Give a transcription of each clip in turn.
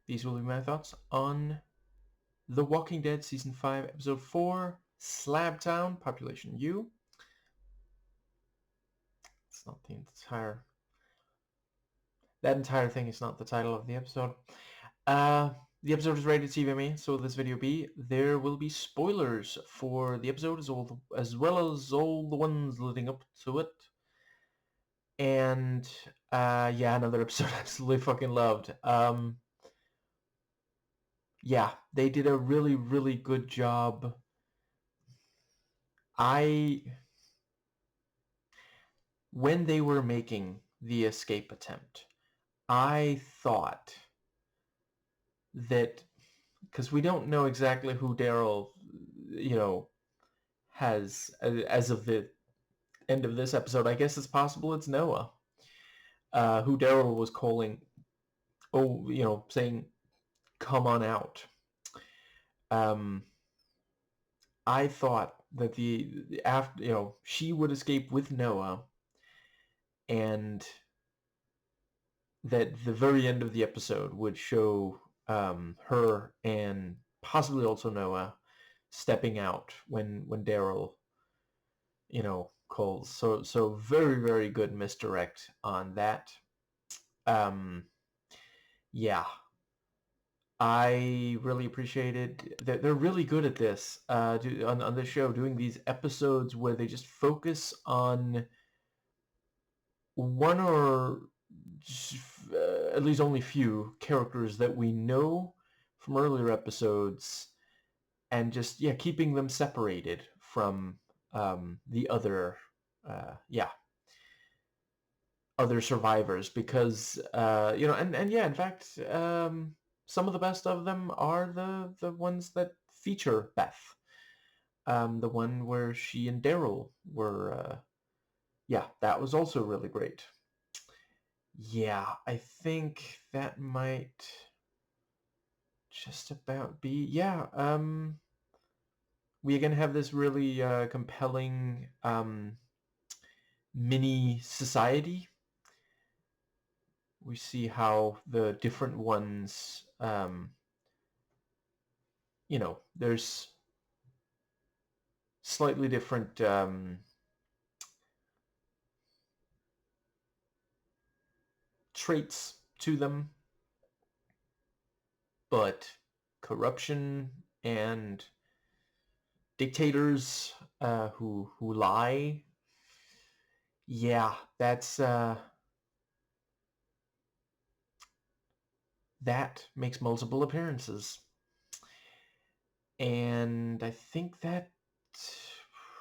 these will be my thoughts on The Walking Dead Season 5, Episode 4, Slabtown, Population U. It's not the entire... That entire thing is not the title of the episode. The episode is rated TV, so will this video be? There will be spoilers for the episode as well as all the ones leading up to it. And, yeah, another episode I absolutely fucking loved. Yeah, they did a really, really good job. When they were making the escape attempt, I thought that, because we don't know exactly who Daryl, has, as of the end of this episode, I guess it's possible it's Noah, who Daryl was calling, saying, come on out. I thought that she would escape with Noah, and that the very end of the episode would show her and possibly also Noah stepping out when Daryl, calls. So very, very good misdirect on that. Yeah. I really appreciated that they're really good at this on the show, doing these episodes where they just focus on one or at least only few characters that we know from earlier episodes, and just keeping them separated from the other other survivors, because in fact some of the best of them are the ones that feature Beth, the one where she and Daryl were that was also really great. Yeah, I think that might just about be... we again have this really compelling mini society. We see how the different ones, there's slightly different traits to them, but corruption and dictators who lie. Yeah, that's that makes multiple appearances, and I think that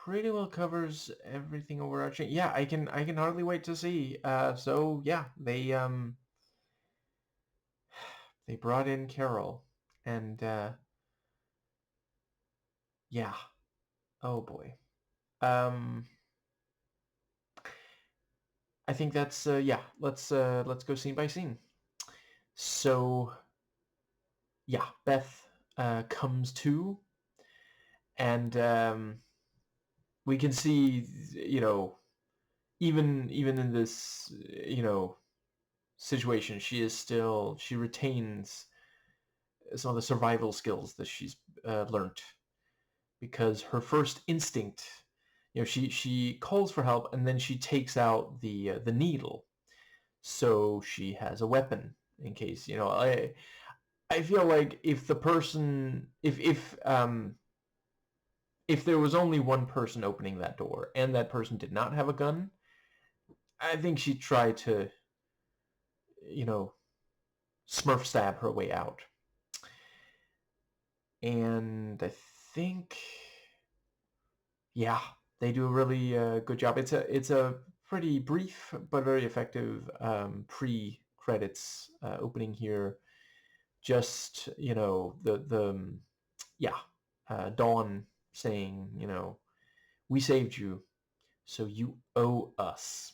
pretty well covers everything overarching. Yeah, I can hardly wait to see. So yeah, they brought in Carol, and yeah, oh boy. I think that's let's go scene by scene. So yeah, Beth comes to, and we can see, even in this, situation, she retains some of the survival skills that she's learned, because her first instinct, she calls for help, and then she takes out the needle, so she has a weapon in case, I feel like if the person, if there was only one person opening that door and that person did not have a gun, I think she'd try to, Smurf stab her way out. And I think, yeah, they do a really good job. It's a pretty brief but very effective pre-credits opening here. Just, Dawn saying, we saved you, so you owe us.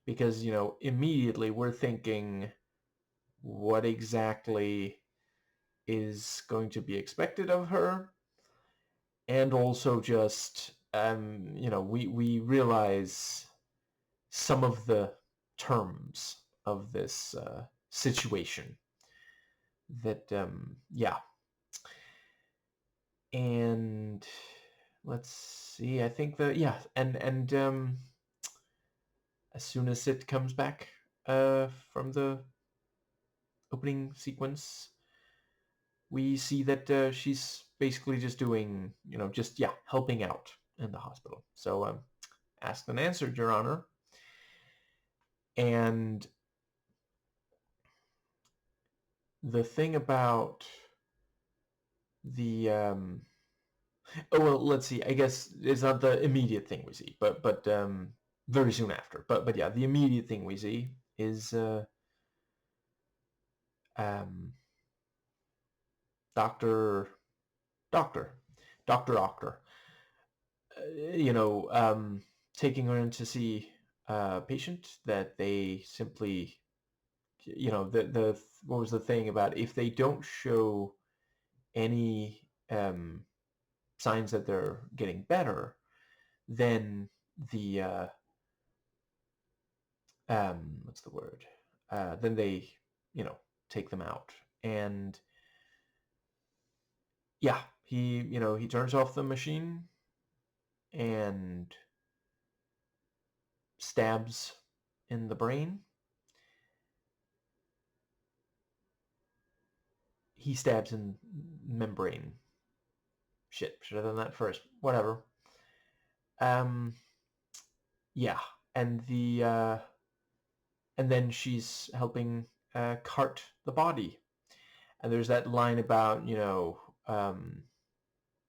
Because, immediately we're thinking, what exactly is going to be expected of her? And also just, we realize some of the terms of this situation that yeah. And let's see. I think and as soon as it comes back from the opening sequence, we see that she's basically just doing, just helping out in the hospital. So asked and answered, Your Honor. And the thing about the oh well, let's see. I guess it's not the immediate thing we see, but very soon after. But yeah, the immediate thing we see is um, Doctor Doctor Doctor Octor, taking her in to see a patient that they simply, the what was the thing about if they don't show any signs that they're getting better, then the what's the word? Then they, take them out. And yeah, he turns off the machine and stabs in the brain. He stabs in membrane. Shit, should have done that first. Whatever. Um, yeah, and and then she's helping cart the body. And there's that line about,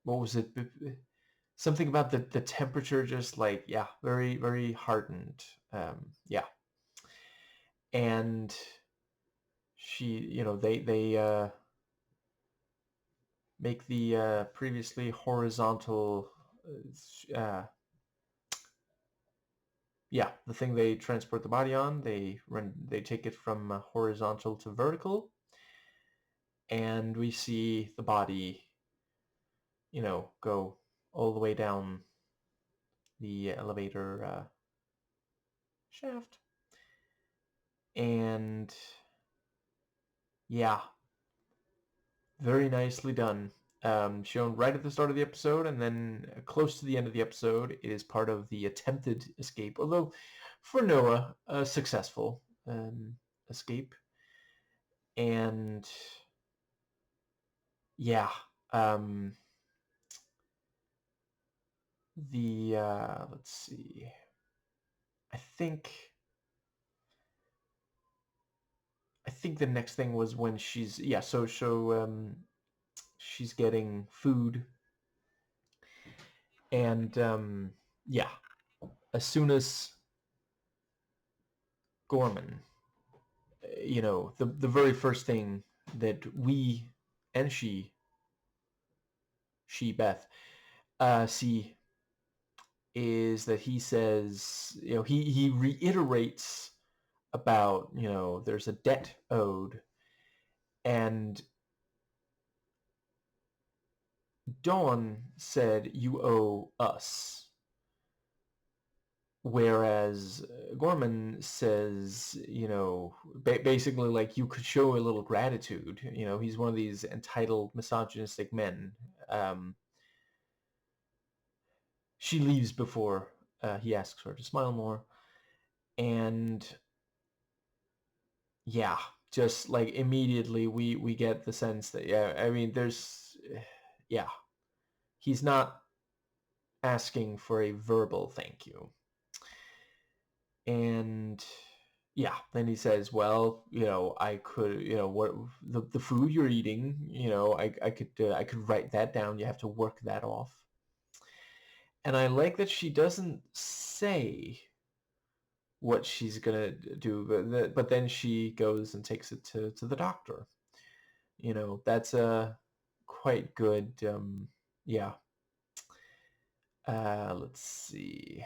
what was it? Something about the temperature, just like, yeah, very, very hardened. Yeah. And she, they make the previously horizontal, yeah, the thing they transport the body on, they take it from horizontal to vertical, and we see the body, go all the way down the elevator shaft. And yeah, very nicely done. Shown right at the start of the episode, and then close to the end of the episode, it is part of the attempted escape, although for Noah, a successful escape. And yeah, let's see. I think the next thing was when she's she's getting food, and yeah, as soon as Gorman, the very first thing that we and Beth see is that he says, he reiterates about, there's a debt owed, and Dawn said, you owe us. Whereas Gorman says, basically like you could show a little gratitude. He's one of these entitled, misogynistic men. She leaves before he asks her to smile more. And yeah, just like immediately we get the sense that, yeah, I mean, yeah, he's not asking for a verbal thank you. And yeah, then he says, well, I could, what the food you're eating, I could write that down. You have to work that off. And I like that she doesn't say what she's gonna do, but then she goes and takes it to the doctor. That's a quite good. Yeah. Let's see.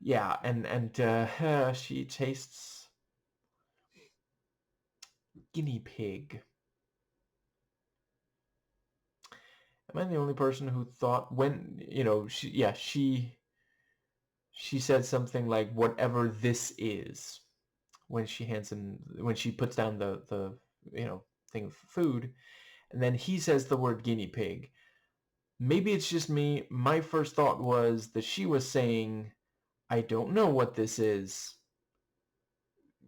Yeah, and she tastes guinea pig. Am I the only person who thought when, she said something like, whatever this is, when she puts down the thing of food, and then he says the word guinea pig. Maybe it's just me. My first thought was that she was saying, I don't know what this is.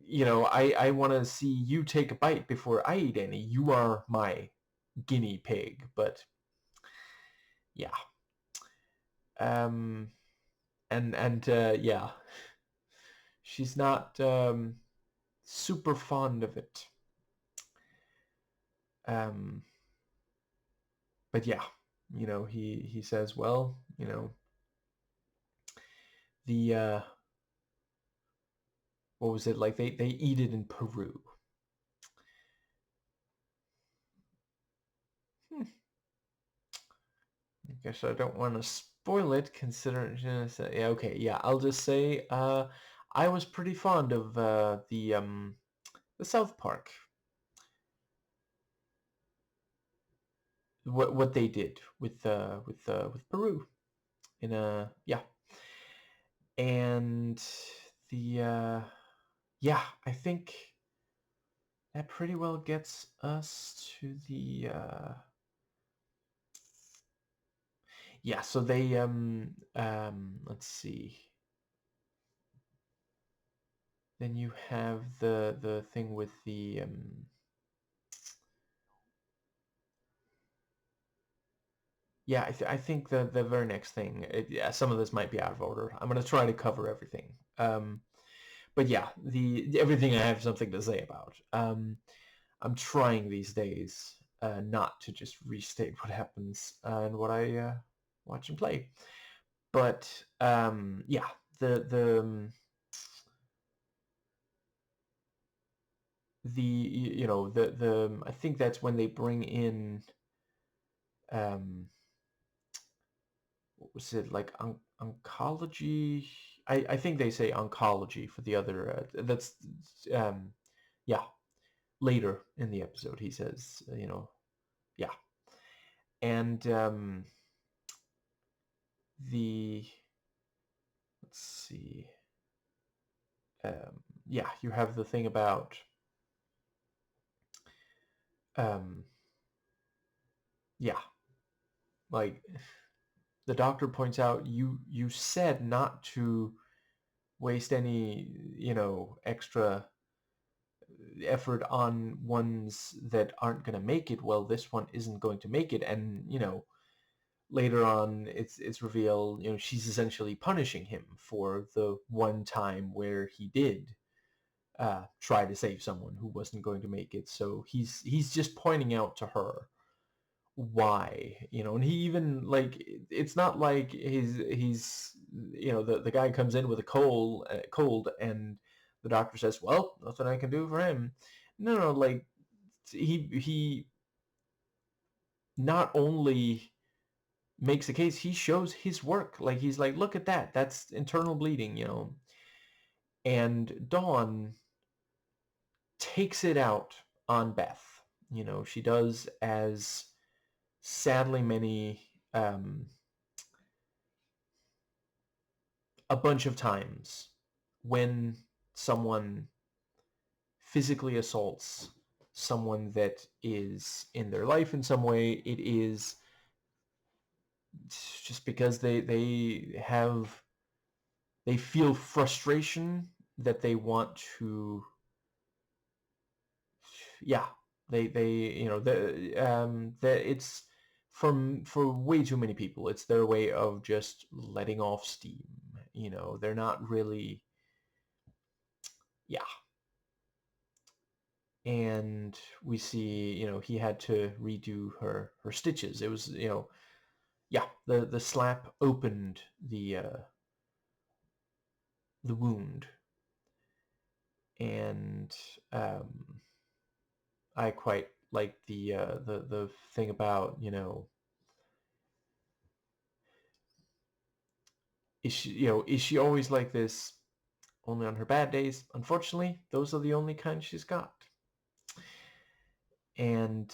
I want to see you take a bite before I eat any. You are my guinea pig. But yeah. Um, and yeah, she's not super fond of it. Um, but yeah, he says, well, the what was it like? They eat it in Peru. Hmm. I guess I don't want to spoil it, considering. Yeah, okay, yeah. I'll just say, I was pretty fond of the South Park. What they did with Peru in a yeah, and the yeah, I think that pretty well gets us to the yeah. So they let's see. Then you have the thing with the yeah. I think the very next thing. Yeah, some of this might be out of order. I'm gonna try to cover everything. But yeah, the everything I have something to say about. I'm trying these days not to just restate what happens and what I watch and play. But yeah, the the I think that's when they bring in um, what was it like oncology? I think they say oncology for the other. That's um, yeah. Later in the episode, he says, yeah, and the let's see, yeah, you have the thing about um, yeah, like the doctor points out, you said not to waste any extra effort on ones that aren't going to make it. Well, this one isn't going to make it, and later on it's revealed she's essentially punishing him for the one time where he did try to save someone who wasn't going to make it. So he's just pointing out to her why, and he even like it's not like he's the guy comes in with a cold and the doctor says, well, nothing I can do for him. No, like he not only makes a case, he shows his work. Like he's like, look at that, that's internal bleeding, and Dawn takes it out on Beth. She does as sadly many a bunch of times when someone physically assaults someone that is in their life in some way, it is just because they feel frustration that they want to yeah, they it's for way too many people, it's their way of just letting off steam. They're not really yeah. And we see he had to redo her stitches. It was yeah, the slap opened the wound. And I quite like the thing about is she always like this only on her bad days? Unfortunately, those are the only kind she's got. And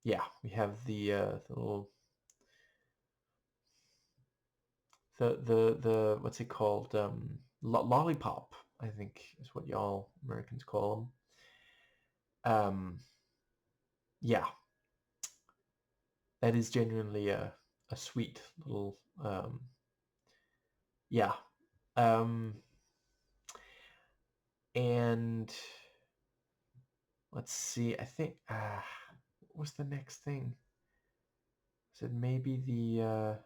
yeah, we have the little the what's it called, lollipop. I think is what y'all Americans call them. Yeah, that is genuinely a sweet little, yeah. Um, and let's see, I think, what was the next thing? Is it maybe the,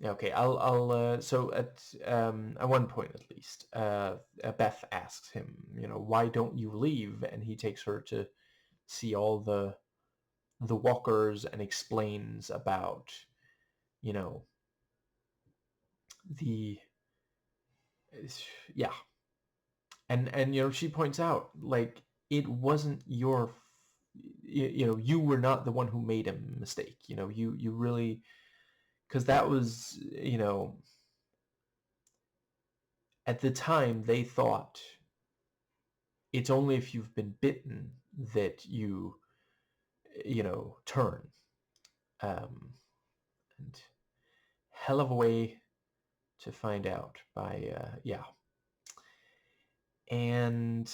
yeah, okay, so at one point at least, Beth asks him, why don't you leave? And he takes her to see all the walkers and explains about, you know, the, yeah. And she points out, like, it wasn't your, you were not the one who made a mistake. You really, because that was, at the time they thought it's only if you've been bitten that turn. And hell of a way to find out by, yeah. And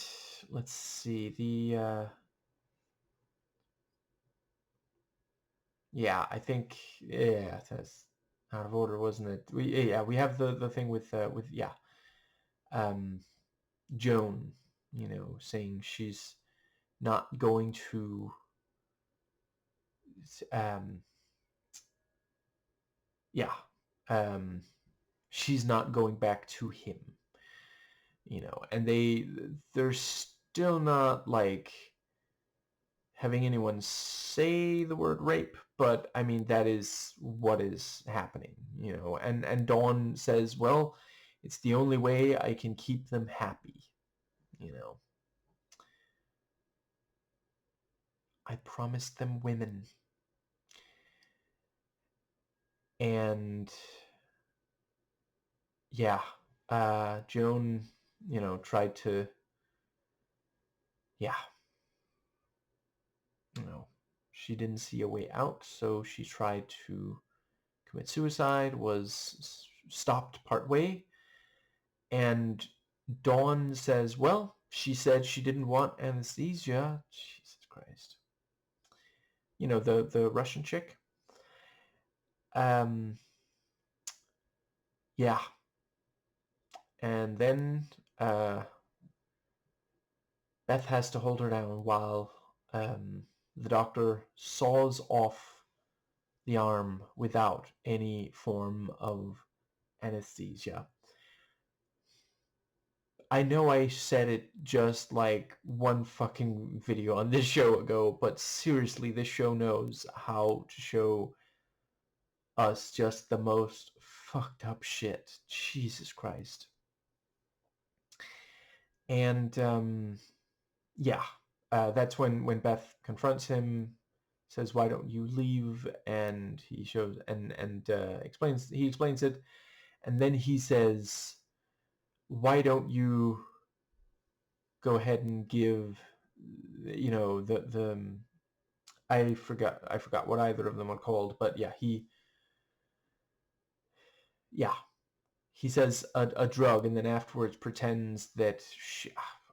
let's see, yeah, I think, yeah, that's out of order, wasn't it? We have the thing with yeah, um, Joan, saying she's not going to, um, yeah, um, she's not going back to him, and they're still not like having anyone say the word rape, but I mean that is what is happening, and Dawn says, well, it's the only way I can keep them happy, I promised them women. And yeah, Joan, tried to, yeah, she didn't see a way out, so she tried to commit suicide, was stopped partway, and Dawn says, well, she said she didn't want anesthesia. Jesus Christ. The Russian chick. Yeah. And then Beth has to hold her down while the doctor saws off the arm without any form of anesthesia. I know I said it just like one fucking video on this show ago, but seriously, this show knows how to show us just the most fucked up shit. Jesus Christ. And yeah, that's when Beth confronts him, says, "Why don't you leave?" And he shows and explains it, and then he says, "Why don't you go ahead and give, the I forgot what either of them are called, but yeah, yeah, he says a drug, and then afterwards pretends that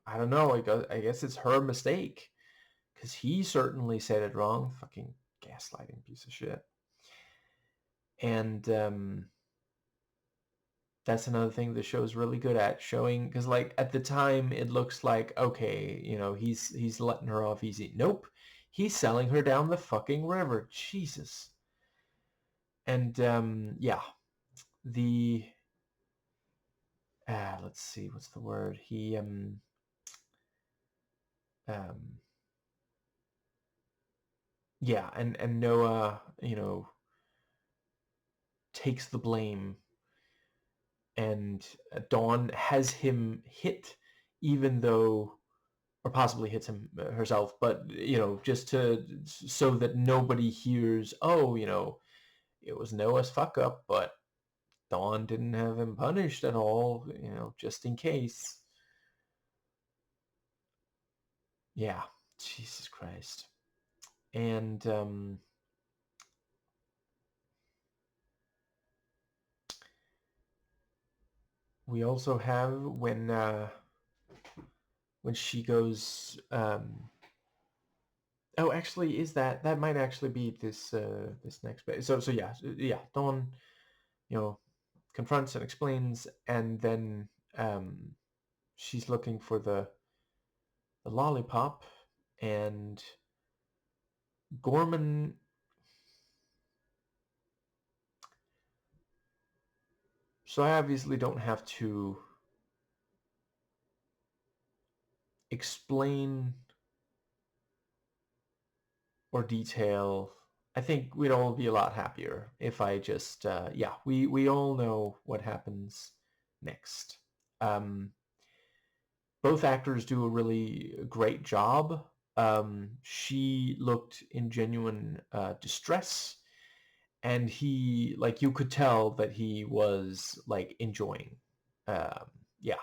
I don't know. I guess it's her mistake because he certainly said it wrong. Fucking gaslighting piece of shit. And that's another thing the show's really good at showing, because like at the time it looks like, okay, he's letting her off easy. Nope, he's selling her down the fucking river. Jesus. And yeah, the let's see, what's the word? He yeah, and Noah, takes the blame, and Dawn has him hit, even though, or possibly hits him herself, but just so that nobody hears, oh, it was Noah's fuck up, but Dawn didn't have him punished at all, just in case. Yeah, Jesus Christ. And We also have when she goes. Oh, actually, is that might actually be this next bit. So yeah. Dawn, you know, confronts and explains, and then she's looking for the lollipop, and Gorman. So I obviously don't have to explain or detail. I think we'd all be a lot happier if I just, yeah, we all know what happens next. Um, Both actors do a really great job. She looked in genuine distress, and he, like, you could tell that he was like enjoying. Um, yeah,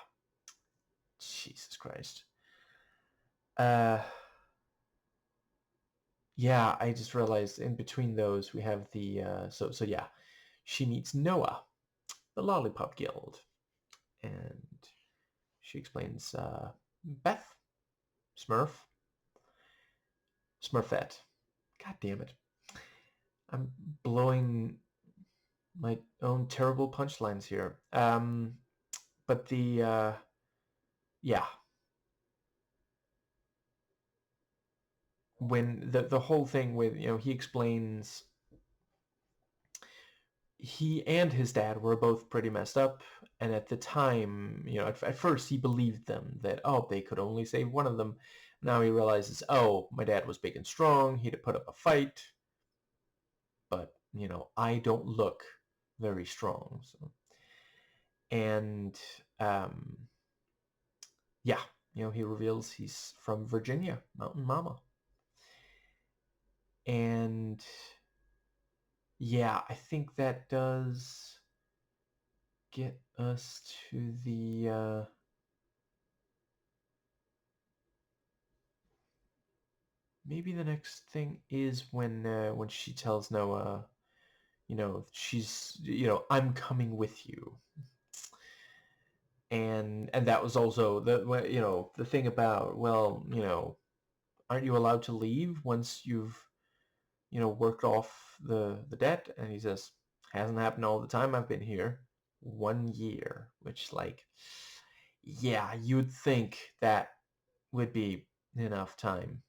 Jesus Christ. Uh, yeah, I just realized in between those we have the so yeah, she meets Noah, the Lollipop Guild, and she explains Beth, Smurf, Smurfette. God damn it. I'm blowing my own terrible punchlines here. But yeah, when the whole thing with, he explains he and his dad were both pretty messed up, and at the time, at first he believed them that, oh, they could only save one of them. Now he realizes, oh, my dad was big and strong, he'd have put up a fight, but I don't look very strong. So, and um, yeah, he reveals he's from Virginia, Mountain Mama. And yeah, I think that does get us to the maybe the next thing is when she tells Noah, she's, I'm coming with you. And that was also the thing about, well, aren't you allowed to leave once you've worked off the debt? And he says, hasn't happened all the time I've been here. 1 year, which, like, yeah, you'd think that would be enough time.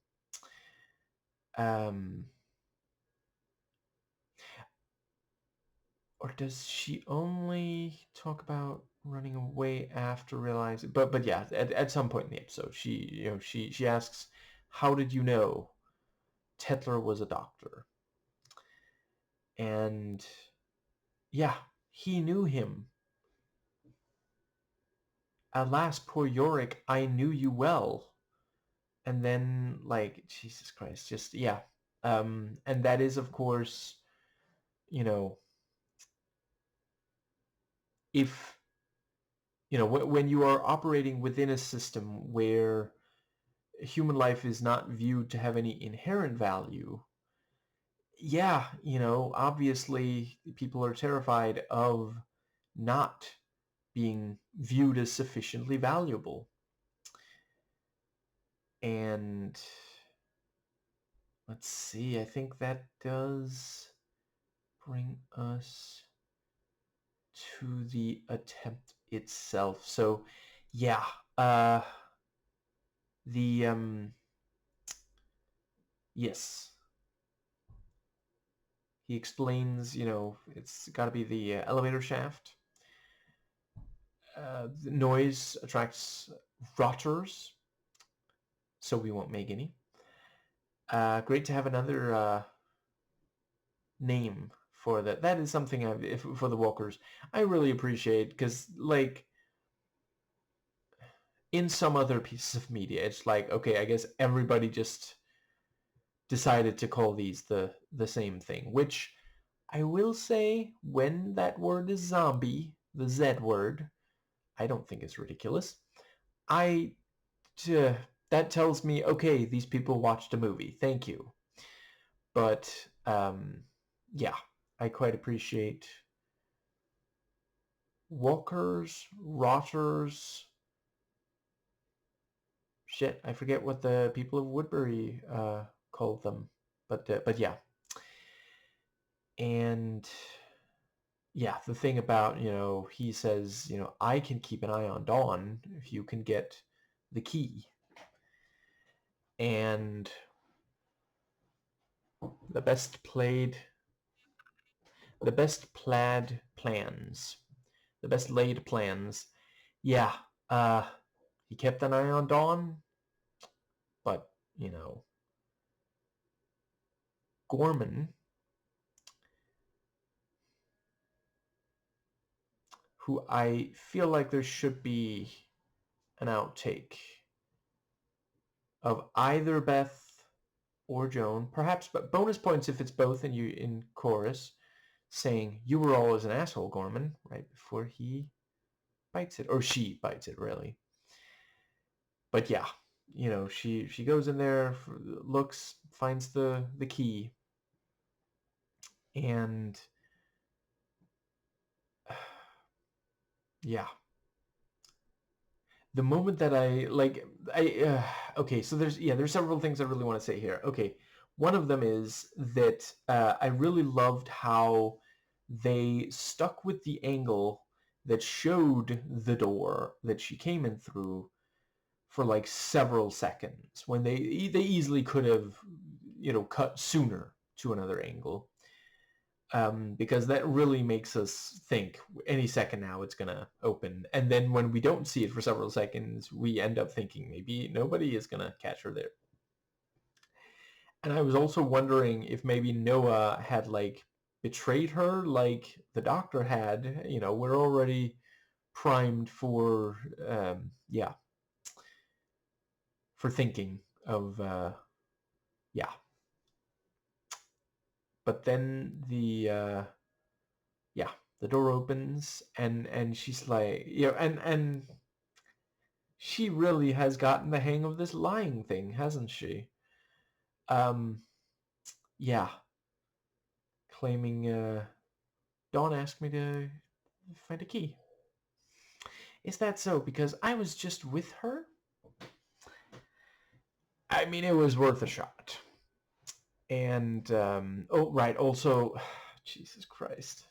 Um, or does she only talk about running away after realizing? But yeah, at some point in the episode, she asks, "How did you know Tetler was a doctor?" And yeah, he knew him. Alas, poor Yorick, I knew you well. And then, like, Jesus Christ, just yeah. And that is, of course, you know, if when you are operating within a system where human life is not viewed to have any inherent value, yeah, obviously people are terrified of not being viewed as sufficiently valuable. And let's see, I think that does bring us to the attempt itself. So yeah, the yes, he explains, it's got to be the elevator shaft. The noise attracts rotters, so we won't make any. Great to have another name for that. That is something for the walkers I really appreciate, because, like, in some other pieces of media, it's like, okay, I guess everybody just decided to call these the same thing, which I will say, when that word is zombie, the Z word, I don't think it's ridiculous. I uh, that tells me, okay, these people watched a movie. Thank you. But yeah, I quite appreciate walkers, rotters. Shit, I forget what the people of Woodbury called them, but yeah. And yeah, the thing about, he says, I can keep an eye on Dawn if you can get the key. And the best played, the best plaid plans, the best laid plans. Yeah, he kept an eye on Dawn, but, Gorman, who I feel like there should be an outtake of either Beth or Joan, perhaps, but bonus points if it's both and you in chorus, saying, "You were always an asshole, Gorman," right before he bites it, or she bites it, really. But yeah, she goes in there, looks, finds the key, and yeah, the moment that okay, so there's several things I really want to say here. Okay, one of them is that I really loved how they stuck with the angle that showed the door that she came in through for like several seconds when they easily could have cut sooner to another angle, because that really makes us think any second now it's gonna open, and then when we don't see it for several seconds we end up thinking maybe nobody is gonna catch her there. And I was also wondering if maybe Noah had like betrayed her like the doctor had. We're already primed for yeah, for thinking of yeah. But then yeah, the door opens and she's like, and she really has gotten the hang of this lying thing, hasn't she? Um, yeah, claiming Dawn asked me to find a key. Is that so? Because I was just with her? I mean, it was worth a shot. And oh right, also, Jesus Christ.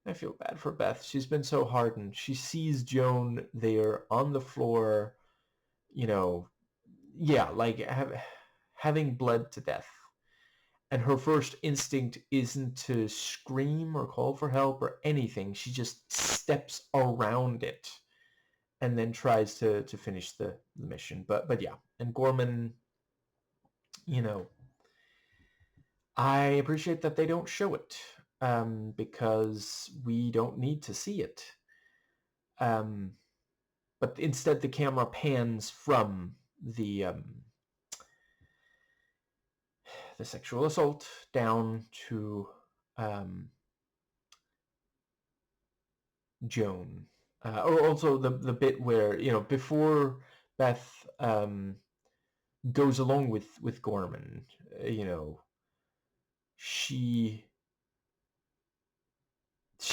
I feel bad for Beth. She's been so hardened. She sees Joan there on the floor, yeah, like having bled to death. And her first instinct isn't to scream or call for help or anything. She just steps around it and then tries to finish the mission. But yeah, and Gorman, you know, I appreciate that they don't show it, because we don't need to see it. Um, but instead the camera pans from the sexual assault down to Joan. Or also the bit where, before Beth goes along with Gorman, she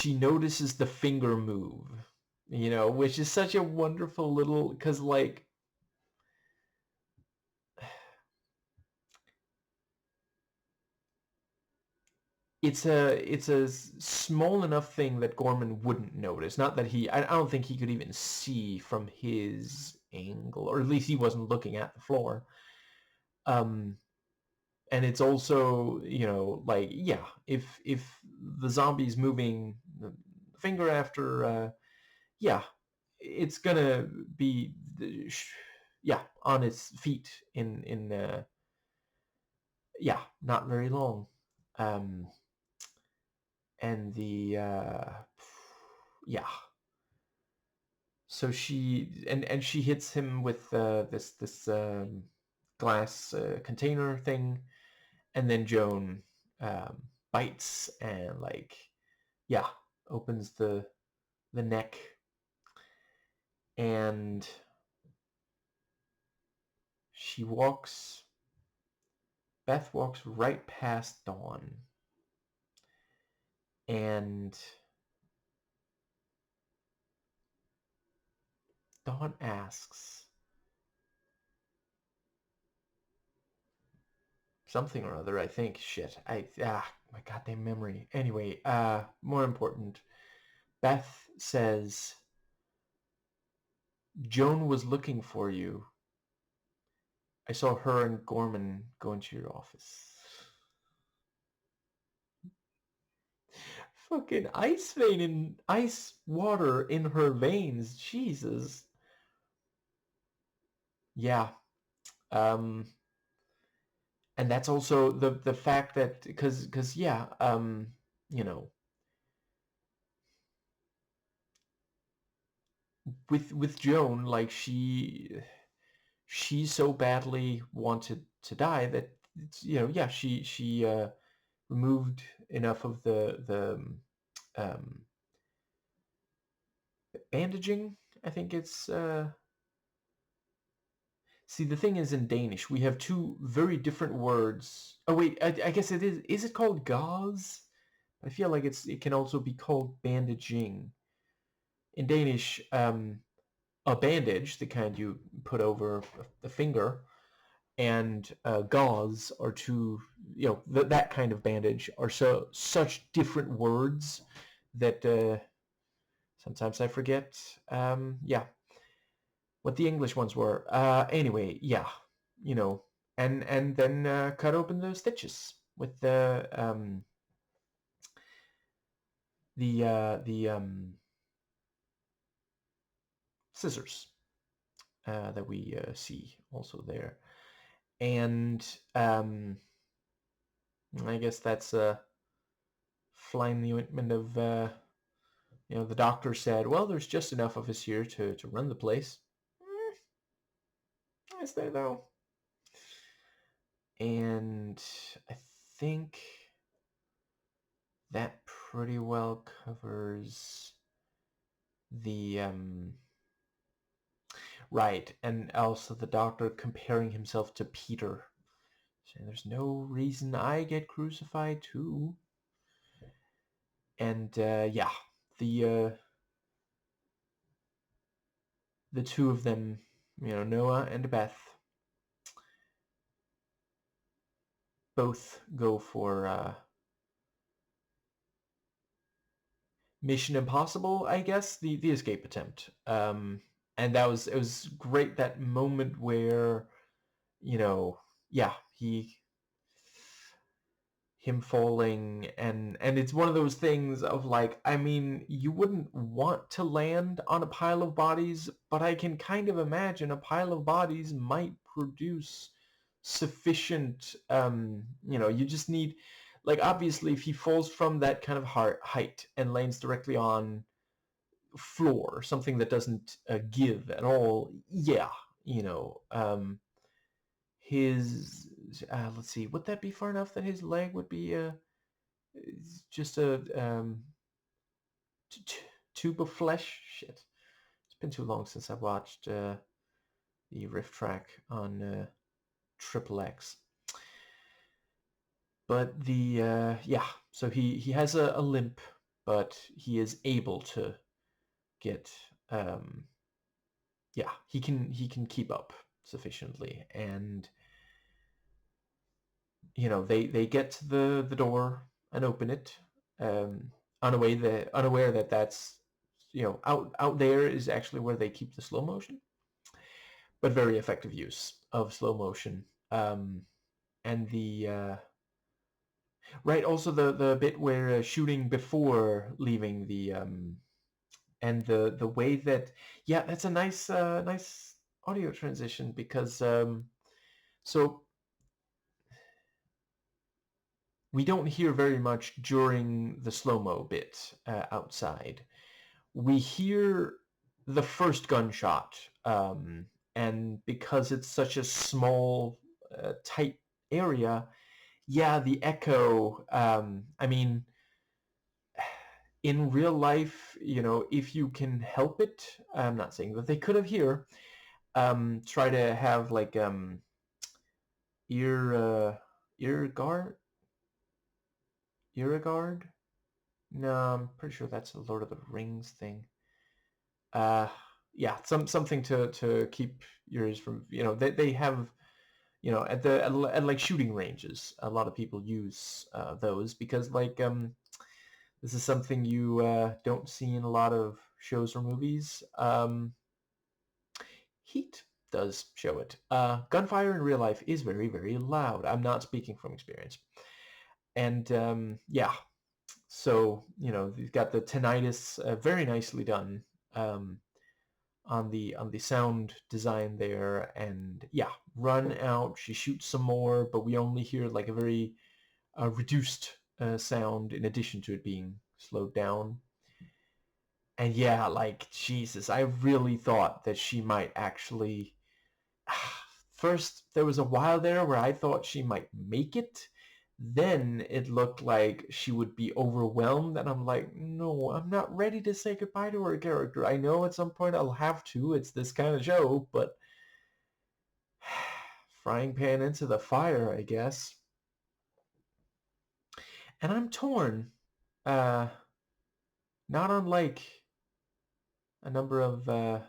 notices the finger move, which is such a wonderful little, because like it's a small enough thing that Gorman wouldn't notice. Not that I don't think he could even see from his angle, or at least he wasn't looking at the floor. Um, and it's also, like, yeah, if the zombie's moving the finger after, yeah, it's gonna be, yeah, on its feet in yeah, not very long. Um, and yeah, so she hits him with this glass container thing, and then Joan bites and, like, yeah, opens the neck, and she walks Beth walks right past Dawn, and Dawn asks something or other, I think. Shit. My goddamn memory. Anyway, more important. Beth says, Joan was looking for you. I saw her and Gorman go into your office. Fucking ice vein and ice water in her veins. Jesus. Yeah. Um, and that's also the fact that because yeah, you know, with Joan, like she so badly wanted to die that yeah, she removed enough of the um, bandaging. I think it's see, the thing is, in Danish we have two very different words. Oh wait, I guess it is. Is it called gauze? I feel like it can also be called bandaging. In Danish, a bandage, the kind you put over the finger, and gauze are two, that kind of bandage are such different words that sometimes I forget. Yeah, what the English ones were. Anyway, yeah, you know, and then cut open the stitches with the scissors that we see also there, and I guess that's flying the ointment of the doctor said, well, there's just enough of us here to run the place. Is there though? And I think that pretty well covers the right, and also the doctor comparing himself to Peter, saying there's no reason I get crucified too. And yeah, the the two of them, Noah and Beth, both go for Mission Impossible, I guess, the escape attempt. And it was great, that moment where, yeah, him falling, and it's one of those things of like, I mean, you wouldn't want to land on a pile of bodies, but I can kind of imagine a pile of bodies might produce sufficient, you just need, like, obviously if he falls from that kind of height and lands directly on floor, something that doesn't give at all, yeah, his let's see, would that be far enough that his leg would be just a tube of flesh? Shit, it's been too long since I watched the riff track on Triple X. But the yeah, so he has a limp, but he is able to get yeah, he can keep up sufficiently, and they get to the door and open it, um, unaware that that's out there is actually where they keep the slow motion, but very effective use of slow motion, and the right, also the bit where shooting before leaving the and the way that, yeah, that's a nice audio transition, because so we don't hear very much during the slow-mo bit outside. We hear the first gunshot, and because it's such a small, tight area, yeah, the echo, I mean, in real life, if you can help it, I'm not saying that they could have here, try to have like ear guard, ear guard. No, I'm pretty sure that's a Lord of the Rings thing. Uh, yeah, something to keep your ears from, they have, at at like shooting ranges, a lot of people use those because like this is something you don't see in a lot of shows or movies. Heat does show it. Gunfire in real life is very, very loud. I'm not speaking from experience. And yeah, so you've got the tinnitus, very nicely done, um, on the sound design there. And yeah, run out. She shoots some more, but we only hear like a very reduced sound in addition to it being slowed down. And yeah, like Jesus, I really thought that she might actually. First, there was a while there where I thought she might make it. Then it looked like she would be overwhelmed, and I'm like, no, I'm not ready to say goodbye to her character. I know at some point I'll have to. It's this kind of show, but frying pan into the fire, I guess. And I'm torn. Uh, Not unlike a number of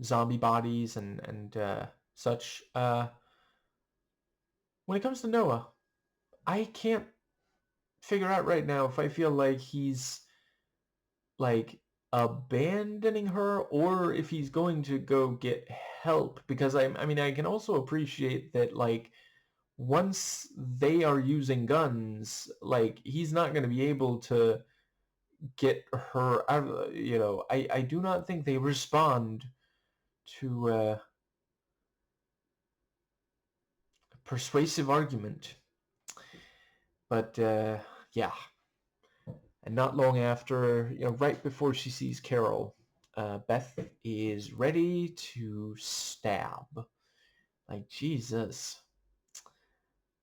zombie bodies and such. When it comes to Noah, I can't figure out right now if I feel like he's like abandoning her or if he's going to go get help, because I mean I can also appreciate that like once they are using guns, like he's not going to be able to get her out. I do not think they respond to persuasive argument. But yeah, and not long after, right before she sees Carol, Beth is ready to stab. Like Jesus.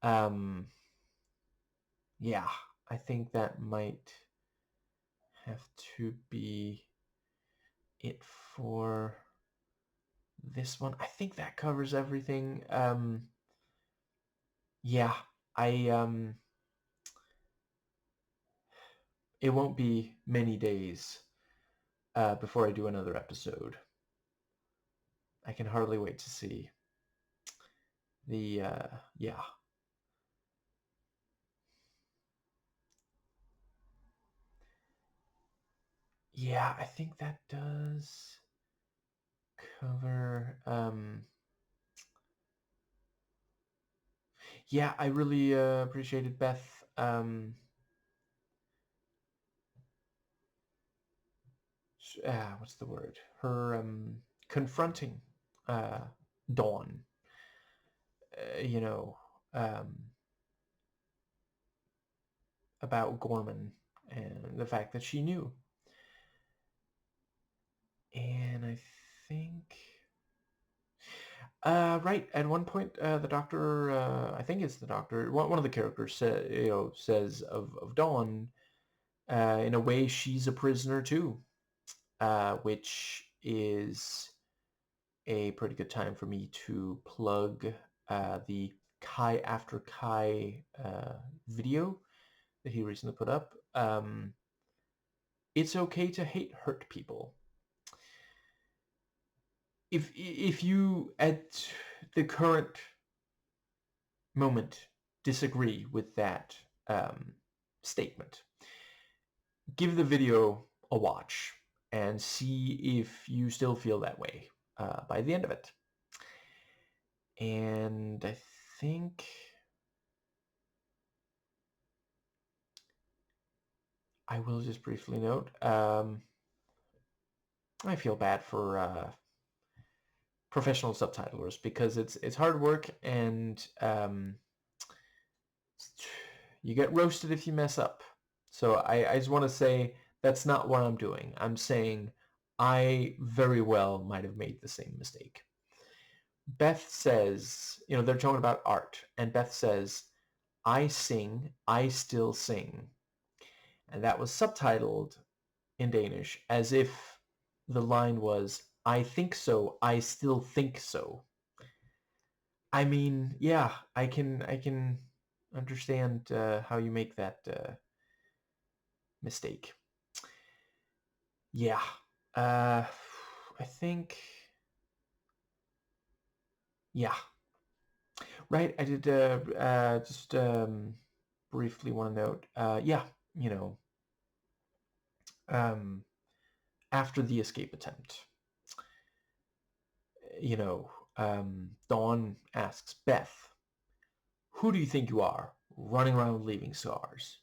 Um, yeah, I think that might have to be it for this one. I think that covers everything. Yeah, I it won't be many days before I do another episode. I can hardly wait to see the yeah. Yeah, I think that does cover yeah, I really appreciated Beth what's the word? Her confronting uh Dawn, you know, um about Gorman and the fact that she knew. And I think right at one point, the doctor, I think it's the doctor, one of the characters says of Dawn, in a way she's a prisoner too, which is a pretty good time for me to plug the Kai After Kai video that he recently put up. It's okay to hurt people. If you at the current moment disagree with that statement, give the video a watch and see if you still feel that way by the end of it. And I think I will just briefly note, I feel bad for professional subtitlers because it's hard work, and you get roasted if you mess up. So I just want to say that's not what I'm doing. I'm saying I very well might have made the same mistake. Beth says, they're talking about art, and Beth says, I sing, I still sing. And that was subtitled in Danish as if the line was, I think so, I still think so. I mean, yeah, I can understand how you mistake. Yeah. Uh, I think. Yeah. Right. I did just briefly want to note. Yeah. You know, um, after the escape attempt, Dawn asks Beth, "Who do you think you are, running around leaving scars?"